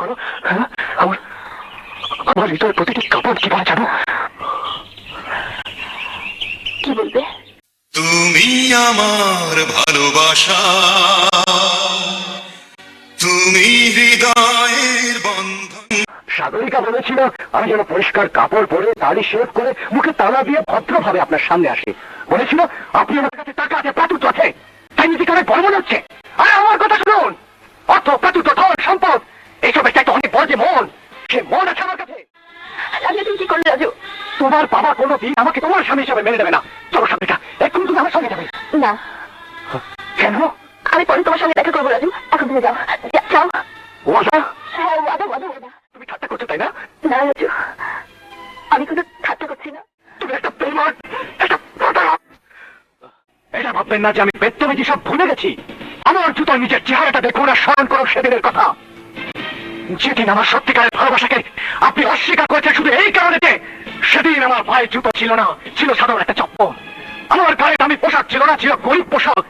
করো। হ্যাঁ, আমার আমার হৃদয়ের প্রতিটি কাপড় কি বলে জানো? কি বলবে? তুমি আমার ভালোবাসা, তুমি হৃদয়ের বন্ধন। সাগরিকা বলেছিল আমি যেন পরিষ্কার কাপড় পরে দাড়ি শেভ করে মুখে তালা দিয়ে ভদ্রভাবে আপনার সামনে আসি। বলেছিল আপনি আমার কাছে টাকা আছে, প্রাচুর্য আছে, তাই নিজেকে অনেক বড় মনে হচ্ছে। আর আমার কথা শুনুন, অর্থ, প্রাচুর্য, ধন, সম্পদ এইসবের চাইতে অনেক বড় যে মন, সে মন আছে আমার কাছে। রাজু তুমি কি করলে? রাজু, তোমার বাবা কোনোদিন আমাকে তোমার স্বামী হিসাবে মেনে নেবে না। চলো সাগরিকা, এক্ষুনি তুমি আমার সঙ্গে যাবে। না, কেন? আমি পরে তোমার সঙ্গে দেখা করবো। রাজু, এখন তুমি যাও। যাও। ওয়াদা? হ্যাঁ, ওয়াদা ওয়াদা ওয়াদা। তুমি ঠাট্টা করছো তাই না? না রাজু, আমি কোনো ঠাট্টা করছি না। তুমি একটা বেইমান, একটা প্রতারক। এটা ভাববেন না যে আমি বেত্তবেজি সব ভুলে গেছি। আমার জুতো নিজের চেহারাটা দেখুন আর স্মরণ করো সেদিনের কথা। যেদিন আমার সত্যিকারের ভালোবাসাকে আপনি অস্বীকার করেছেন শুধু এই কারণে যে সেদিন আমার পায়ে জুতো ছিল না, ছিল সাধারণ একটা চপ্পল। আমার গায়ে দামি পোশাক ছিল না, ছিল গরিব পোশাক।